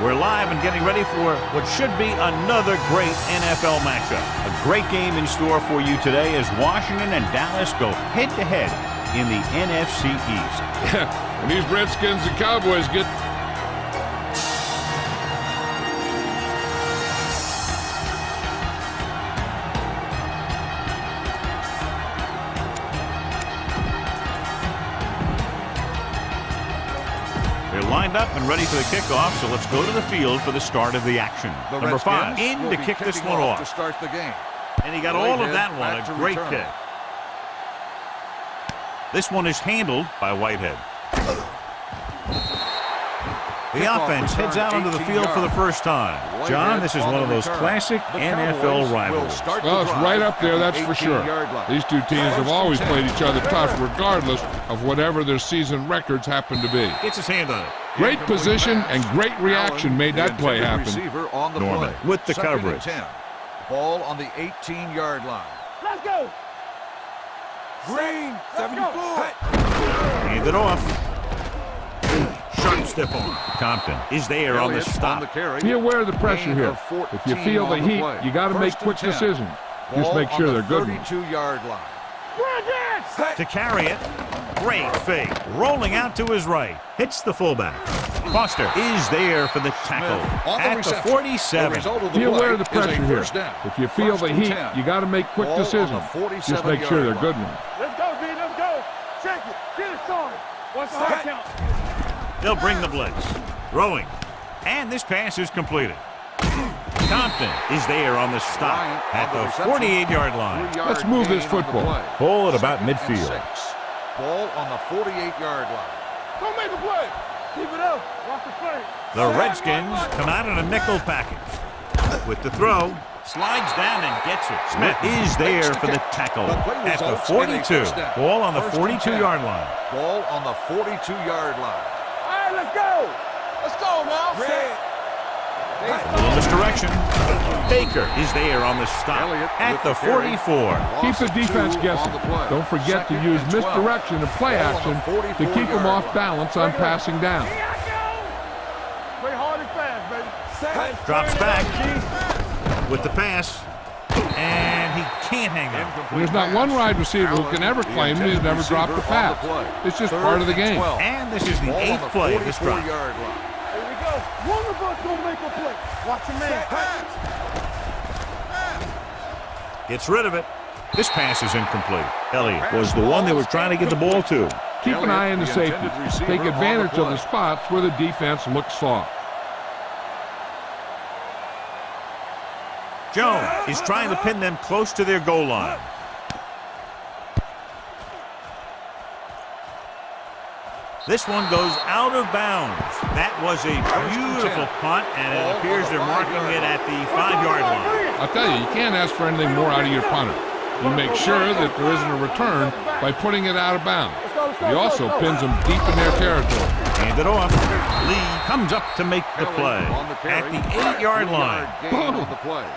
We're live and getting ready for what should be another great NFL matchup. A great game in store for you today as Washington and Dallas go head-to-head in the NFC East. When these Redskins and Cowboys get... Lined up and ready for the kickoff, so let's go to the field for the start of the action. Number 5 in to kick this one off. To start the game. And he got all of that one, a great kick. This one is handled by Whitehead. The offense heads out onto the field for the first time. John, this is one of those classic NFL rivalries. Well, it's right up there, that's for sure. These two teams have always played each other tough, regardless of whatever their season records happen to be. Gets his hand on it. Great position and great reaction made that play happen. Norman with the coverage. Ball on the 18-yard line. Let's go. Green, 74. Hand it off. Sharp step on. Compton is there on the stop. Be aware of the pressure here. If you feel the heat, you got to make quick decisions. Just make sure they're good ones. 32-yard line. To carry it. Great fake. Rolling out to his right. Hits the fullback. Foster is there for the tackle at the 47. Be aware of the pressure here. If you feel the heat, you got to make quick decisions. Just make sure they're good ones. Let's go, D. Let's go. Check it. Get it started. What's the high count? They'll bring the blitz. Throwing. And this pass is completed. Compton is there on the stop at the 48-yard line. Let's move this football. Ball at about midfield. Ball on the 48-yard line. Don't make a play. Keep it up. Watch the play. The Redskins come out in a nickel package. With the throw, slides down and gets it. Smith is there for the tackle at the 42. Ball on the 42-yard line. Ball on the 42-yard line. All right, let's go. Let's go now. Red. A little misdirection. Baker is there on the stop at the 44. Keep the defense guessing. Don't forget to use misdirection and play action to keep them off balance on passing down. Play hard and fast, baby. Drops back with the pass, and he can't hang on. There's not one wide receiver who can ever claim that he's never dropped a pass. It's just part of the game. And this is the 8th play of this drive. Here we go. One of us gonna make a play. Watch your man. Gets rid of it. This pass is incomplete. Elliott was the one they were trying to get the ball to. Keep an eye on the safeties. Take advantage of the spots where the defense looks soft. Jones is trying to pin them close to their goal line. This one goes out of bounds. That was a beautiful punt, and it appears they're marking it at the 5-yard line. I'll tell you, you can't ask for anything more out of your punter. You make sure that there isn't a return by putting it out of bounds. He also pins them deep in their territory. Hand it off. Lee comes up to make the play at the 8-yard line. Boom.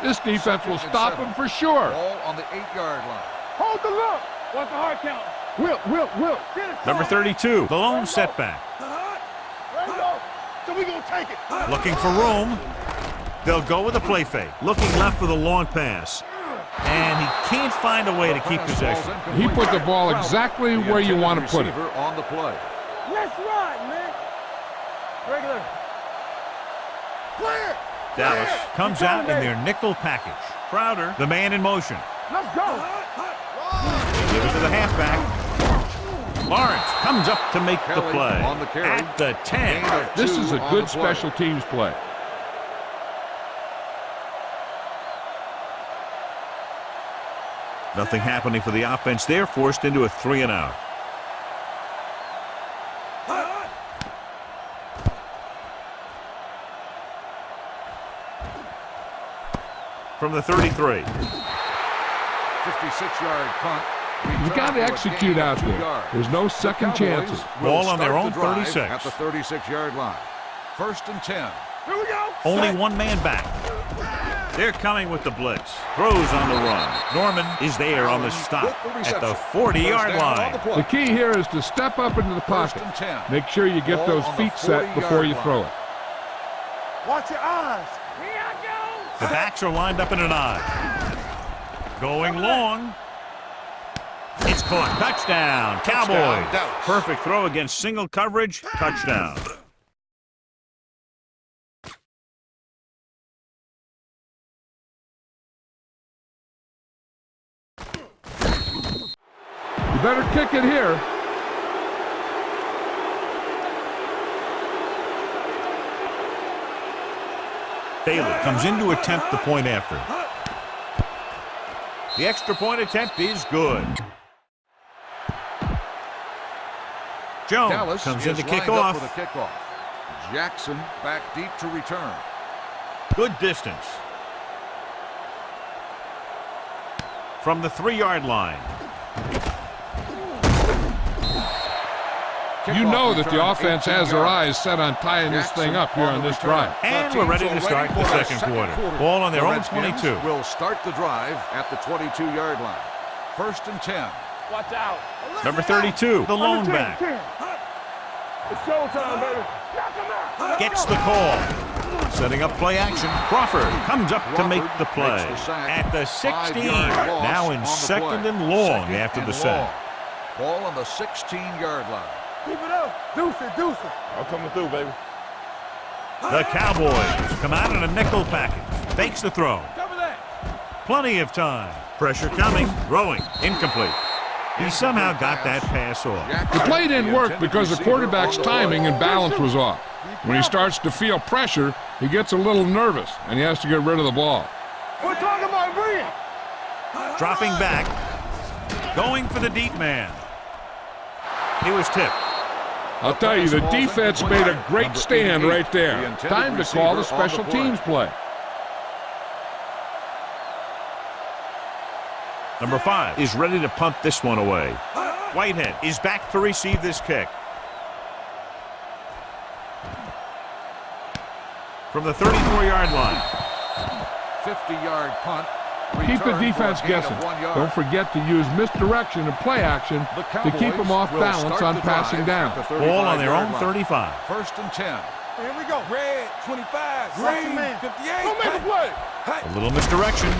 This defense will stop him for sure. Ball on the 8-yard line. Hold the look. What's the hard count? Will. Number 32, the lone setback. There you go. So we gonna take it. Looking for room. They'll go with a play fake. Looking left for the long pass. And he can't find a way to keep possession. He put the ball exactly where you want to put it. On the play. Let's ride, man. Regular. Clear. Dallas comes out in their nickel package. Crowder, the man in motion. Let's go. Give it to the halfback. Lawrence comes up to make the play at the 10. This is a good special teams play. Nothing happening for the offense. They're forced into a 3-and-out. From the 33. 56-yard punt. You got to execute out there. There's no second chances. Ball on their own 36. At the 36-yard line. 1st and 10. Here we go. Only one man back. They're coming with the blitz. Throws on the run. Norman is there on the stop at the 40-yard line. The key here is to step up into the pocket. Make sure you get those feet set before you throw it. Watch your eyes. The backs are lined up in an I. Going long. It's caught. Touchdown. Cowboys. Dallas. Perfect throw against single coverage. Touchdown. You better kick it here. Bailey comes in to attempt the point after. The extra point attempt is good. Jones Dallas comes in to kick lined up off. for the kickoff. Jackson back deep to return. Good distance. From the 3-yard line. You know that the offense has their eyes set on tying this thing up here on this drive. And we're ready to start the second quarter. Ball on their own 22. Will start the drive at the 22-yard line. 1st and 10. Watch out. Number 32, the lone back. It's showtime, baby. Gets the call. Setting up play action. Crawford comes up to make the play. At the 16. Now in second and long after the sack. Ball on the 16-yard line. Keep it up. Deuce it. I'm coming through, baby. The Cowboys come out in a nickel package. Fakes the throw. Cover that. Plenty of time. Pressure coming. Throwing. Incomplete. He somehow got that pass off. The play didn't work because the quarterback's timing and balance was off. When he starts to feel pressure, he gets a little nervous, and he has to get rid of the ball. We're talking about bringing. Dropping back. Going for the deep man. He was tipped. I'll tell you, the defense made a great stand right there. Time to call the special teams play. Number 5 is ready to punt this one away. Whitehead is back to receive this kick. From the 34-yard line. 50-yard punt. Keep the defense guessing. Don't forget to use misdirection and play action to keep them off balance on passing down. Ball on their own 35. 1st and 10. Here we go. Red, 25. Green, 58. Don't make a play. A little misdirection.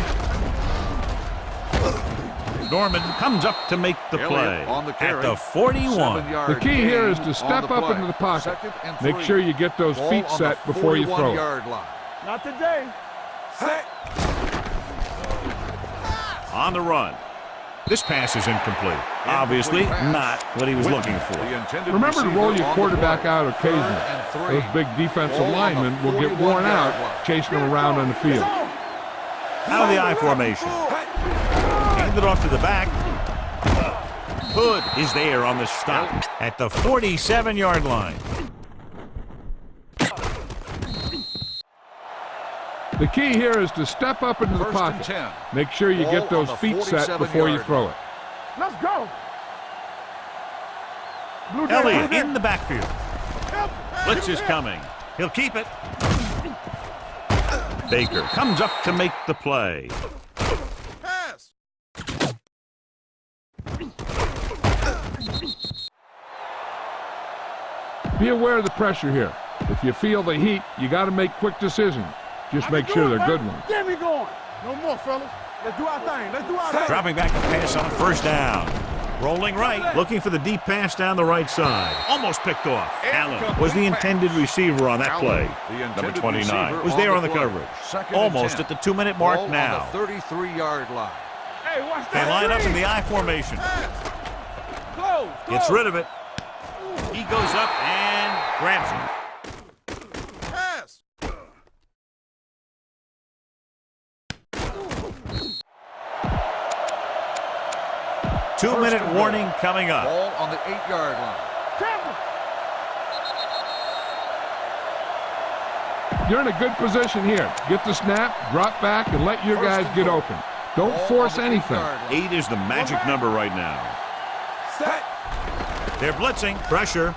Norman comes up to make the play at the 41. The key here is to step up into the pocket. Make sure you get those feet set before you throw it. Not today. Set. On the run. This pass is incomplete. Obviously not what he was looking for. Remember to roll your quarterback out occasionally. Those big defensive linemen will get worn out chasing them around on the field. Out of the I formation. Hand it off to the back. Hood is there on the stop at the 47-yard line. The key here is to step up into the pocket. Make sure you get those feet set before you throw it. Let's go. Elliott in the backfield. Blitz is coming. He'll keep it. Baker comes up to make the play. Pass. Be aware of the pressure here. If you feel the heat, you got to make quick decisions. Just make sure they're good ones. Get me going. No more, fellas. Let's do our thing. Let's do our thing. Dropping back to pass on 1st down. Rolling right, looking for the deep pass down the right side. Almost picked off. Allen was the intended receiver on that play. Number 29 was there on the coverage. Almost at the 2-minute mark now. On the 33-yard line. Hey, watch They that. line up in the I formation. Close. Gets rid of it. He goes up and grabs it. Pass. 2-minute warning coming up. Ball on the 8-yard line. You're in a good position here. Get the snap, drop back, and let your guys get open. Don't force anything. 8 is the magic number right now. Set. They're blitzing. Pressure.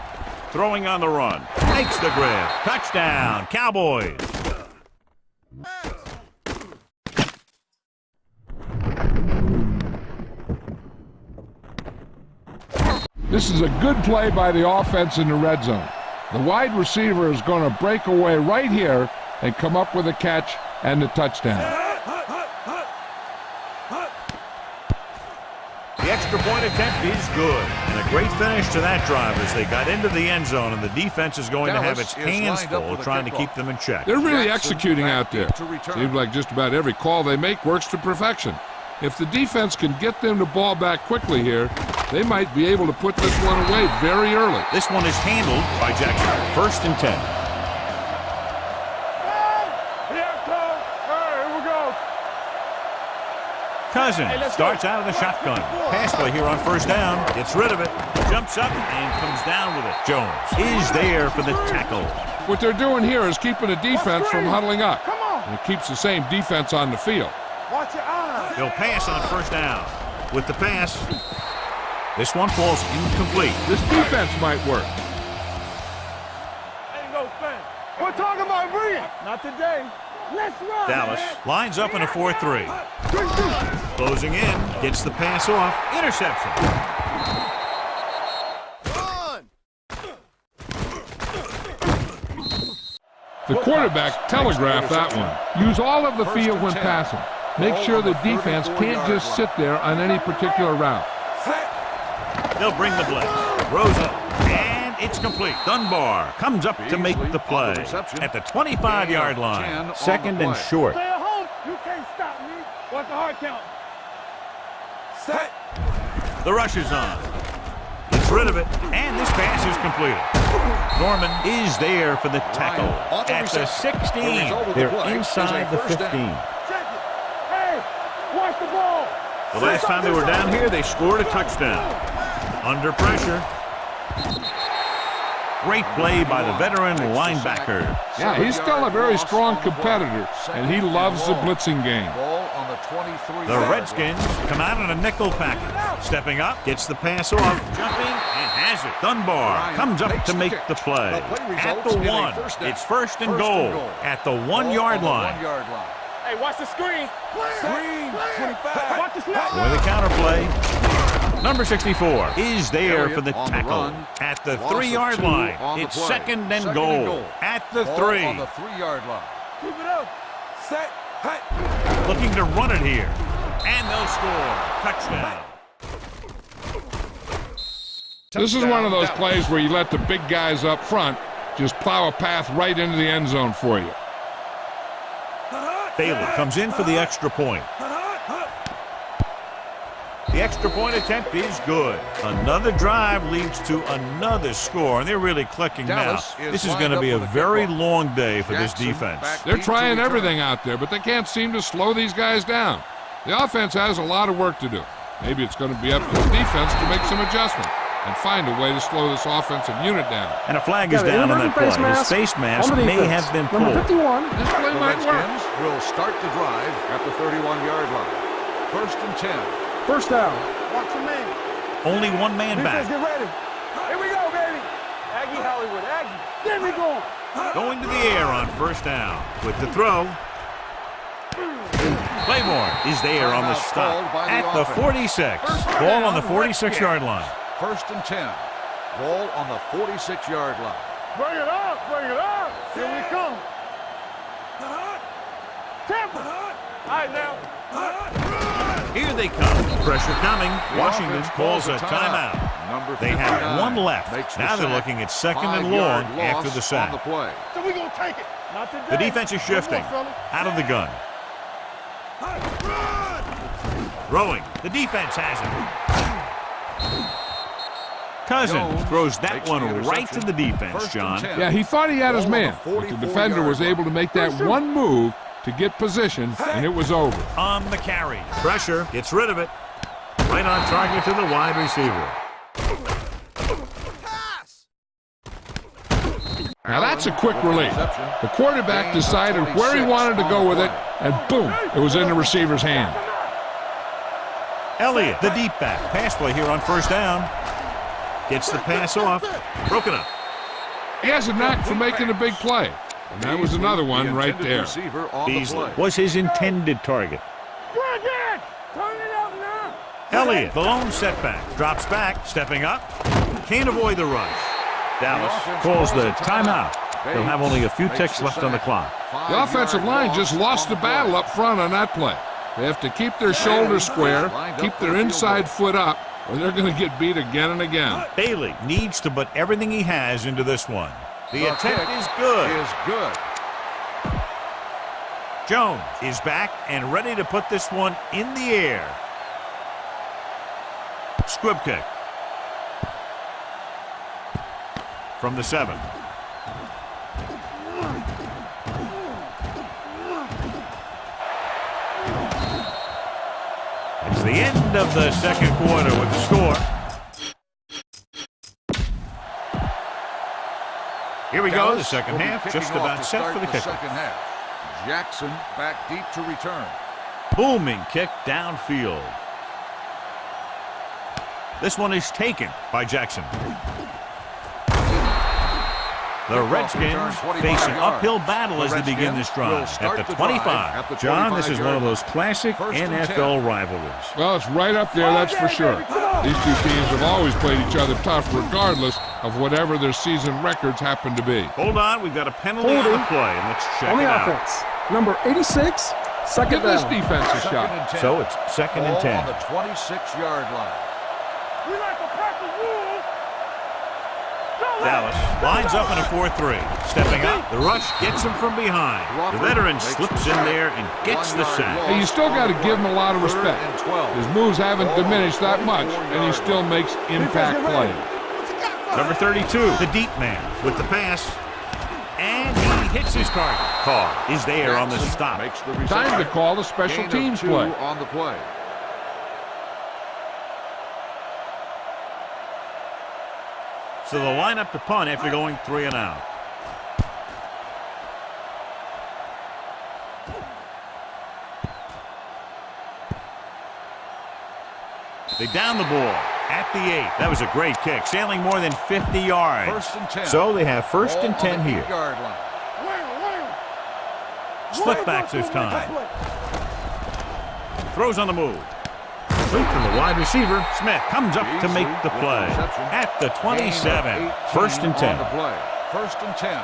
Throwing on the run. Makes the grab. Touchdown. Cowboys. This is a good play by the offense in the red zone. The wide receiver is going to break away right here and come up with a catch and the touchdown. The extra point attempt is good. And a great finish to that drive as they got into the end zone, and the defense is going to have its hands full trying to keep them in check. They're really executing out there. Seems like just about every call they make works to perfection. If the defense can get them the ball back quickly here, they might be able to put this one away very early. This one is handled by Jackson. 1st and 10. Cousins starts out of the shotgun. Pass play here on 1st down. Gets rid of it. Jumps up and comes down with it. Jones is there for the tackle. What they're doing here is keeping the defense from huddling up. And it keeps the same defense on the field. Watch your eyes. They'll pass on 1st down. With the pass, this one falls incomplete. This defense might work. Ain't no thing. We're talking about Brian. Not today. Let's run. Dallas lines up in a 4-3. Closing in, gets the pass off. Interception. The quarterback telegraphed that one. Use all of the field when passing. Make sure the defense can't just sit there on any particular route. They'll bring the blitz. Rosa, and it's complete. Dunbar comes up to make the play at the 25-yard line. 2nd and short. Stay at home. You can't stop me. What's the hard count? Set. The rush is on. Gets rid of it, and this pass is completed. Norman is there for the tackle at the 16. They're inside the 15. Hey, watch the ball. The last time they were down here, they scored a touchdown. Under pressure. Great play by the veteran linebacker. Yeah, he's still a very strong competitor, and he loves the blitzing game. The Redskins come out in a nickel package. Stepping up, gets the pass off, jumping, and has it. Dunbar comes up to make the play. At the 1, it's 1st and goal at the 1-yard line. Hey, watch the screen. Screen, 25. Watch the snap. With the counter play. Number 64 is there for the tackle at the 3-yard line. It's 2nd and goal at the 3. On the 3-yard line. Keep it up. Set. Hey. Looking to run it here. And they'll score. Touchdown. This is one of those plays where you let the big guys up front just plow a path right into the end zone for you. Bailey comes in for the extra point. The extra point attempt is good. Another drive leads to another score, and they're really clicking now. This is going to be a very long day for this defense. They're trying everything out there, but they can't seem to slow these guys down. The offense has a lot of work to do. Maybe it's going to be up to the defense to make some adjustment and find a way to slow this offensive unit down. And a flag is down on that play. His face mask may have been pulled. Number 51. This play might work. Will start the drive at the 31-yard line. 1st and 10. 1st down. Watch your man. Only one man back. Get ready. Here we go, baby. Aggie Hollywood. Aggie. There we go. Going to the air on 1st down. With the throw. Claiborne is there on the stop at the 46. Ball on the 46-yard line. 1st and 10. Ball on the 46-yard line. Bring it up. Bring it up. Here we come. Tampa. All right, now. Here they come. Pressure coming. Washington calls a timeout. They have one left. Now they're looking at 2nd and long after the sack. So we're going to take it. Not today. The defense is shifting. Out of the gun. Throwing. The defense has it. Cousins throws that one right to the defense, John. Yeah, he thought he had his man, but the defender was able to make that one move to get position, and it was over. On the carry. Pressure. Gets rid of it. Right on target to the wide receiver. Now that's a quick release. The quarterback decided where he wanted to go with it, and boom, it was in the receiver's hand. Elliott, the deep back. Pass play here on 1st down. Gets the pass off. Broken up. He has a knack for making a big play. And that was another one right there. Beasley was his intended target. Turn it up now. Elliott, the lone setback. Drops back, stepping up. Can't avoid the rush. Dallas calls the timeout. They'll have only a few ticks left on the clock. The offensive line just lost the battle up front on that play. They have to keep their shoulders square, keep their inside foot up, or they're going to get beat again and again. Bailey needs to put everything he has into this one. The attempt is good. Jones is back and ready to put this one in the air. Squib kick. From the 7. It's the end of the second quarter with the score. Here we go, the second half, just about set for the kickoff. Jackson back deep to return. Booming kick downfield. This one is taken by Jackson. The Redskins face an uphill battle as they begin this drive at the 25. John, this is one of those classic NFL rivalries. Well, it's right up there, that's for sure. These two teams have always played each other tough regardless of whatever their season records happen to be. Hold on, we've got a penalty on the play, and let's check it out. On the offense, number 86, second down. Give this defense a shot. So it's 2nd and 10. On the 26-yard line. We like to pack the wolves. Dallas lines up in a 4-3. Stepping up, the rush gets him from behind. The veteran slips in there and gets the sack. Hey, you still got to give him a lot of respect. His moves haven't diminished that much, and he still makes impact plays. Number 32, the deep man with the pass. And he hits his target. Carr is there on the stop. Time to call the special teams play. On the play. So they'll line up to punt after going 3 and out. They down the ball at the 8. That was a great kick, sailing more than 50 yards. 1st and 10. So they have 1st and 10 here. Split backs this time. Throws on the move. Complete to the wide receiver. Smith comes up to make the play at the 27. 1st and 10. 1st and 10.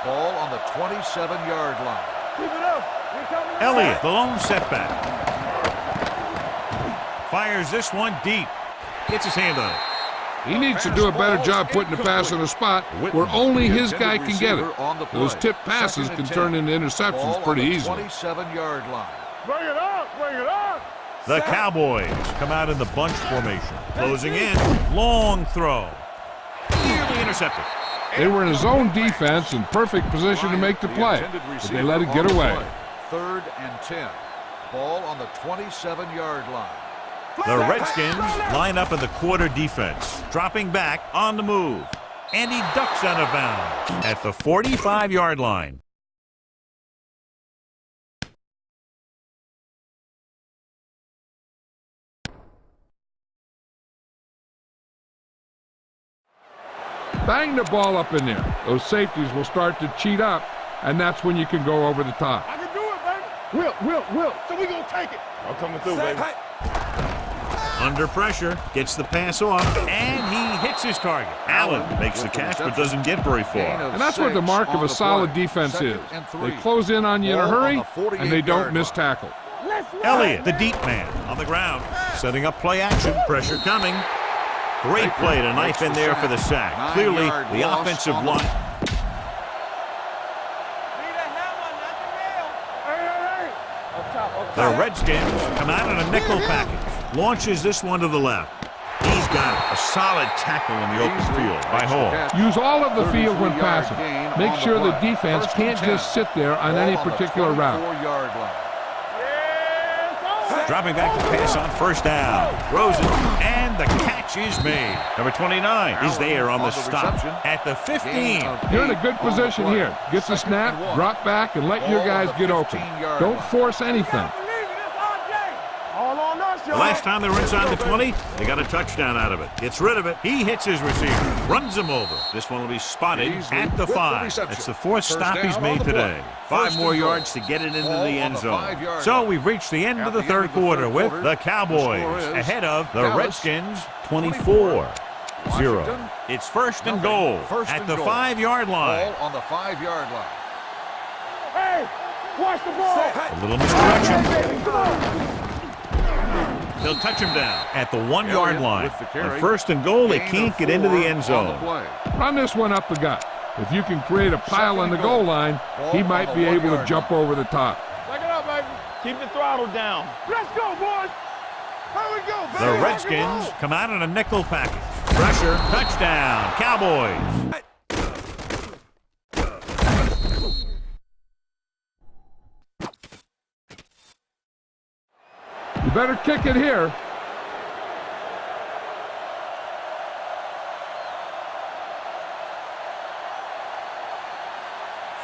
Ball on the 27-yard line. Keep it up. Elliott, the lone setback. Fires this one deep. Gets his hand on it. He needs to do a better job putting the pass in a spot where only his guy can get it. Those tip passes can turn into interceptions pretty easily. 27-yard line. Bring it up. Bring it up. The Cowboys come out in the bunch formation. Closing in. Long throw. Nearly intercepted. They were in a zone defense in perfect position to make the play, but they let it get away. 3rd and 10. Ball on the 27-yard line. The Redskins line up in the quarter defense. Dropping back on the move. And he ducks out of bounds at the 45-yard line. Bang the ball up in there. Those safeties will start to cheat up, and that's when you can go over the top. I can do it, baby. Will. So we gonna take it. I'm coming through, baby. Under pressure, gets the pass off, and he hits his target. Allen makes the catch, but doesn't get very far. And that's what the mark of a solid defense is. They close in on you in a hurry, and they don't miss tackle. Elliott, the deep man, on the ground, setting up play action. Pressure coming. Great play to knife in there for the sack. Clearly, the offensive line. The Redskins come out in a nickel package. Launches this one to the left. He's got it. A solid tackle in the open field by Hall. Use all of the field when passing. Make sure the defense can't just sit there on any particular route. Dropping back to pass on 1st down. Throws it, and the catch is made. Number 29 is there on the stop at the 15. You're in a good position here. Get the snap, drop back, and let your guys get open. Don't force anything. The last time they were inside the 20, they got a touchdown out of it. Gets rid of it. He hits his receiver. Runs him over. This one will be spotted at the 5. That's the 4th stop he's made today. 5 more yards to get it into the end zone. So we've reached the end of the 3rd quarter with the Cowboys ahead of the Redskins 24. 0. It's first and goal at the 5-yard line. Ball on the 5-yard line. Hey, watch the ball. A little misdirection. They'll touch him down at the 1-yard line. On first and goal, they can't get into the end zone. Run this one up the gut. If you can create a pile on the goal line, he might be able to jump over the top. Back it up, baby. Keep the throttle down. Let's go, boys. Here we go, baby. The Redskins come out in a nickel package. Pressure, touchdown, Cowboys. You better kick it here.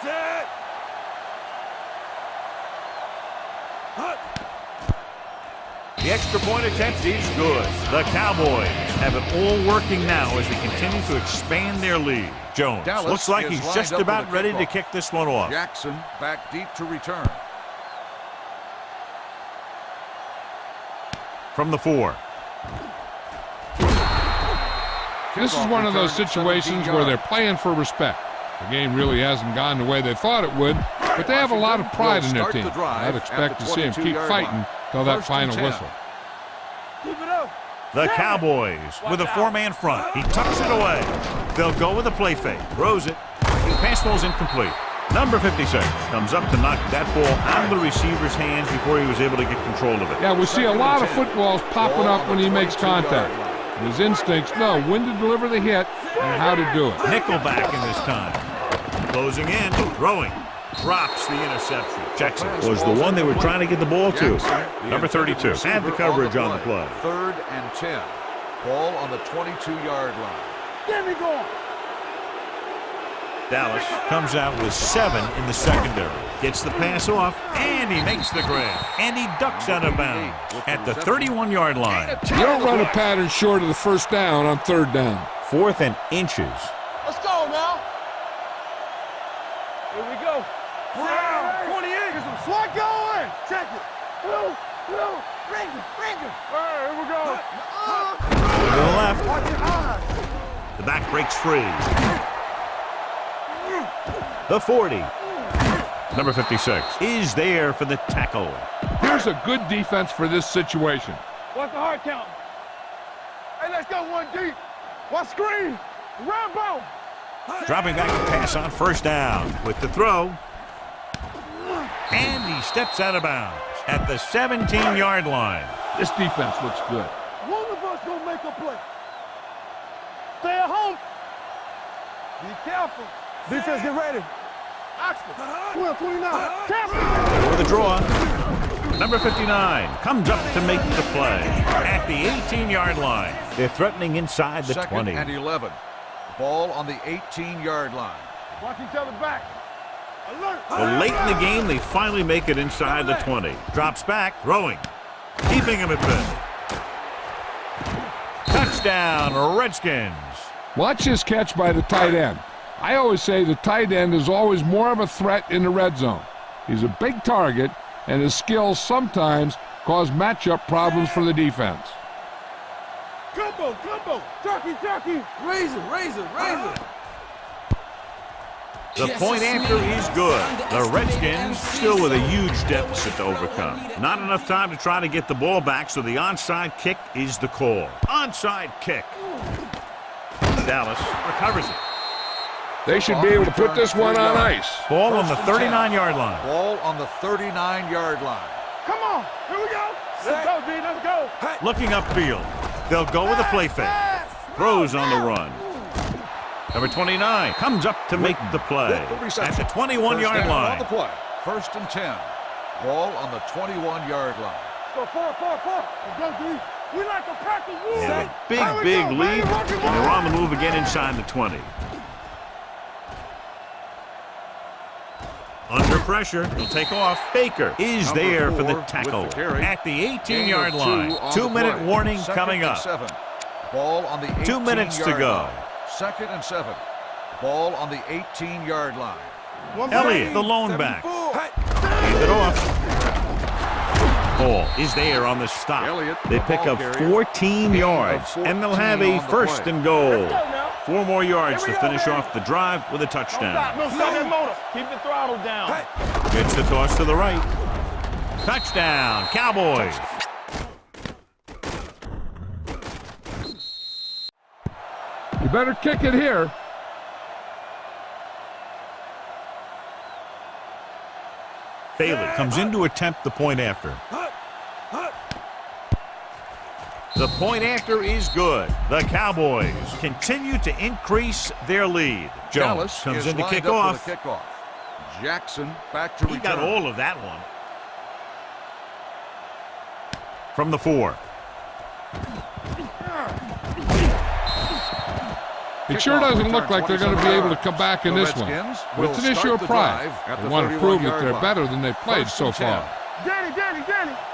Set. The extra point attempt is good. The Cowboys have it all working now as they continue to expand their lead. Jones Dallas looks like is he's lined just up about for the ready to kickoff. kick this one off. Jackson back deep to return. From the 4. This is one of those situations where they're playing for respect. The game really hasn't gone the way they thought it would, but they have a lot of pride in their team. I'd expect to see them keep fighting till that final whistle. Keep it up. The Cowboys with a 4-man front. He tucks it away. They'll go with a play fake. Throws it. The pass ball's incomplete. Number 56 comes up to knock that ball out of the receiver's hands before he was able to get control of it. Yeah, we see a lot of footballs popping up when he makes contact. His instincts know when to deliver the hit and how to do it. Nickelback in this time. Closing in, throwing. Drops the interception. Jackson was the one they were trying to get the ball to. Number 32 had the coverage on the play. 3rd and 10. Ball on the 22-yard line. Get me going. Dallas comes out with 7 in the secondary. Gets the pass off, and he makes the grab. And he ducks out of bounds at the 31-yard line. You don't run a pattern short of the first down on 3rd down. 4th and inches. Let's go now. Here we go. Wow, 28. Get some slot going. Check it. Ringer. All right, here we go. To the left. The back breaks free. The 40. Number 56 is there for the tackle. Here's a good defense for this situation. What's the hard count? Hey, let's go one deep. One screen. Rambo. Dropping back to pass on first down with the throw. And he steps out of bounds at the 17-yard line. This defense looks good. One of us gonna make a play. Stay at home. Be careful. Defense, get ready. Oxford. 12-29. Careful. For the draw. Number 59 comes up to make the play at the 18-yard line. They're threatening inside the 20. 2nd and 11. Ball on the 18-yard line. Watch each other back. Alert. Well, late in the game, they finally make it inside the 20. Drops back, throwing. Keeping him at bay. Touchdown, Redskins. Watch this catch by the tight end. I always say the tight end is always more of a threat in the red zone. He's a big target, and his skills sometimes cause matchup problems for the defense. Combo. Turkey. Razor. The point after is good. The Redskins still with a huge deficit to overcome. Not enough time to try to get the ball back, so the onside kick is the call. Onside kick. Dallas recovers it. They should be able to put this one on ice. Ball on the 39-yard line. Ball on the 39-yard line. Come on. Here we go. Let's go, D. Let's go. Looking upfield. They'll go with a play fake. Throws on the run. Number 29 comes up to make the play at the 21-yard line. On the play. 1st and 10. Ball on the 21-yard line. Let's go 4. Let's go, D. We like to pack the wood. Yeah, big lead, and they're on the move again inside the 20. Under pressure, he'll take off. Baker is there for the tackle at the 18-yard line. 2-minute warning coming up. Ball on the 2 minutes to go. 2nd and 7. Ball on the 18-yard line. Elliott, the lone back. Hand it off. Ball is there on the stop. Elliott, They the pick ball up carrier. 14 Gain of yards, and they'll have 14 a on the first play. and goal. Let's go now. 4 more yards Here to we go, finish baby. off the drive with a touchdown. No, stop that motor. Keep the throttle down. Gets the toss to the right. Touchdown, Cowboys. You better kick it here. Bailey comes in to attempt the point after. The point after is good. The Cowboys continue to increase their lead. Jones Dallas comes is in to lined kick up off. for the kickoff. Jackson back to He return. got all of that one. From the 4. It sure doesn't look like they're going to be able to come back in The this one. Redskins But it's an will issue start of the pride. drive at They the want to prove that 31-yard they're line. better than they've played so far. Danny.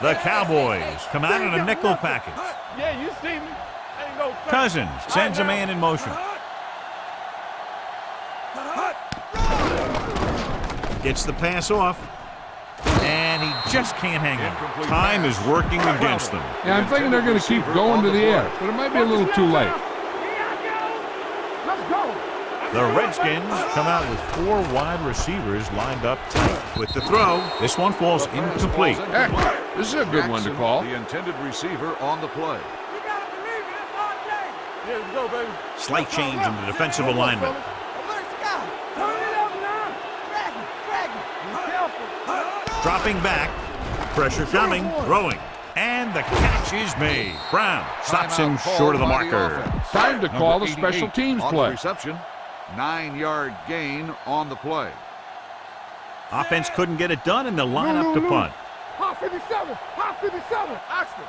The Cowboys come out in a nickel package. Yeah, you see me. I ain't go Cousins sends a man in motion. Gets the pass off. And he just can't hang on. Time is working against them. Yeah, I'm thinking they're going to keep going to the air, but it might be a little too late. Let's go. The Redskins come out with 4 wide receivers lined up tight. With the throw, this one falls incomplete. Heck, this is a good one to Jackson, call. the intended receiver on the play. You gotta believe it. It's our day. Yeah, let's go, baby. Slight change in the defensive alignment. Alert, Scott. Turn it up now. Drag it. Be careful. Dropping back. Pressure coming. Throwing. And the catch is made. Brown stops him Timeout short of the called by marker. offense. Time to call the Number special 88 teams on the play. reception. 9-yard gain on the play. Offense couldn't get it done, and they'll line up to punt. Hot 57. Hot 57. Oxford.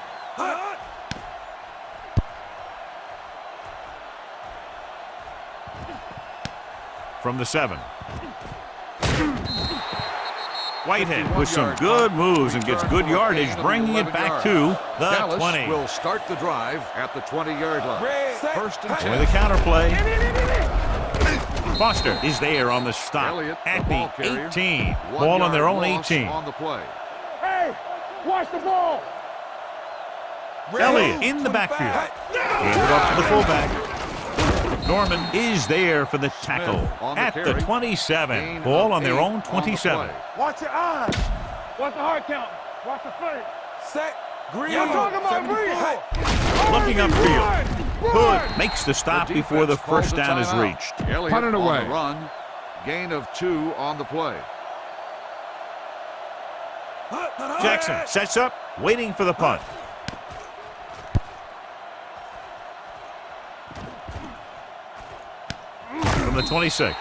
From the 7. Whitehead with some good moves and gets good yardage, bringing it back to the Dallas 20. will start the drive at the 20-yard line. First and With 10. the counterplay. Foster is there on the stop Elliott, at ball the carrier. 18. 1 Ball on their yard own loss 18. on the play. Hey, watch the ball. Elliott in the backfield. Handed off to the fullback. Norman is there for the tackle on the at the carry. 27. Gain Ball of on their 8 own on the 27. play. Watch your eyes. Watch the heart count. Watch the foot. Set. Green. I'm talking about green. Looking upfield. Hood makes the stop The before the defense calls first a down is timeout. reached. Elliott Punt it on away. the run. Gain of 2 on the play. Jackson sets up, waiting for the punt. From the 26.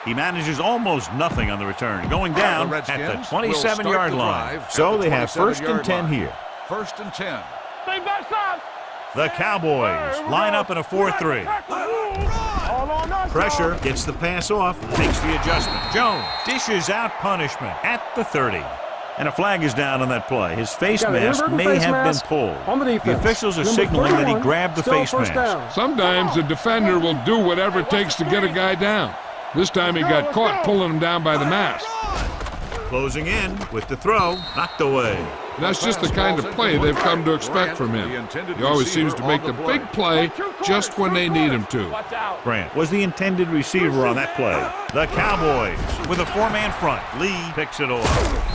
He manages almost nothing on the return, going down at the Redskins 27-yard will start the line. drive So at the they have first and 27-yard 10 line. here. First and 10. Stay backside. The Cowboys line up in a 4-3. All on us. Pressure gets the pass off, makes the adjustment. Jones dishes out punishment at the 30. And a flag is down on that play. His face Got an mask inadvertent may face have been mask pulled. on the The defense. officials are Number signaling that he 31, grabbed the still face first mask. down. Sometimes the defender will do whatever it takes to get a guy down. This time he got caught pulling him down by the mask. Closing in with the throw, knocked away. That's just the kind of play they've come to expect from him. He always seems to make the big play just when they need him to. Watch out. Grant was the intended receiver on that play. The Cowboys with a 4-man front. Lee picks it off.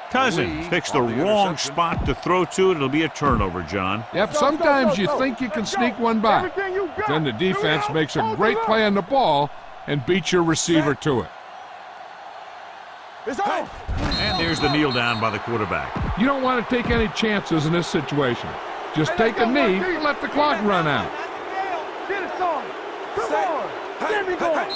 Cousins Lee picks the on the wrong interception. spot to throw to. It'll be a turnover, John. Yep, sometimes you think you can sneak one by. Everything you got. Then the defense makes a great play on the ball and beats your receiver to it. It's on. And there's the kneel down by the quarterback. You don't want to take any chances in this situation. Just take a knee and let the clock run out. Get it, son. Come on. Get me going.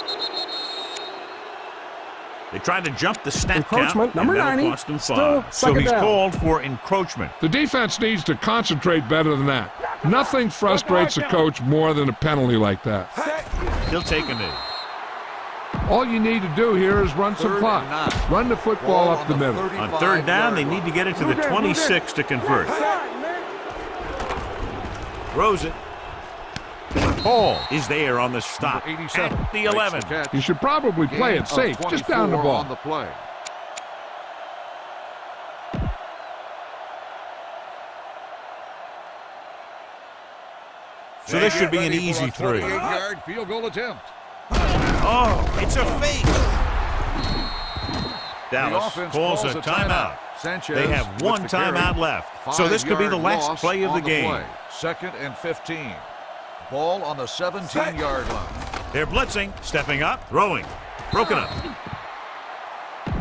They tried to jump the snap count, Encroachment, and number that'll 90, cost them still 5. So second he's down. called for encroachment. The defense needs to concentrate better than that. Nothing frustrates a coach more than a penalty like that. He'll take a knee. All you need to do here is run some Third clock. and 9. Run the football Ball up the on middle. On third down, they need to get it to the 26 to convert. Throws it. Ball is there on the stop Number 87 at the makes 11. catch. You should probably play Gain it of safe. Just down the 24 ball. on the play. So this should be an easy 3. 48-yard field goal attempt. Oh, it's a fake. Dallas offense calls a timeout. Sanchez They have one with the carry. timeout left. So this could be the 5-yard last loss play of the on game. play. 2nd and 15. Ball on the 17-yard line. They're blitzing, stepping up, throwing. Broken up.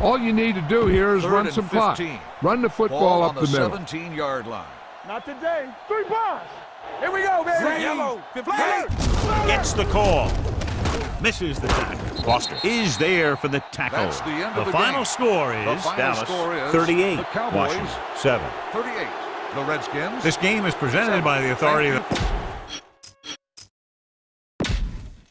All you need to do here is 3rd run and some clock. 15. Run the football Ball up on the middle. 17-yard line. Not today. 3 bars. Here we go, baby. Yellow. Flag. Gets the call. Misses the tackle. Foster is there for the tackle. That's the end of the final game. score The is final Dallas score is 38, the Cowboys Washington 7. 38. The Redskins. This game is presented by the authority of the...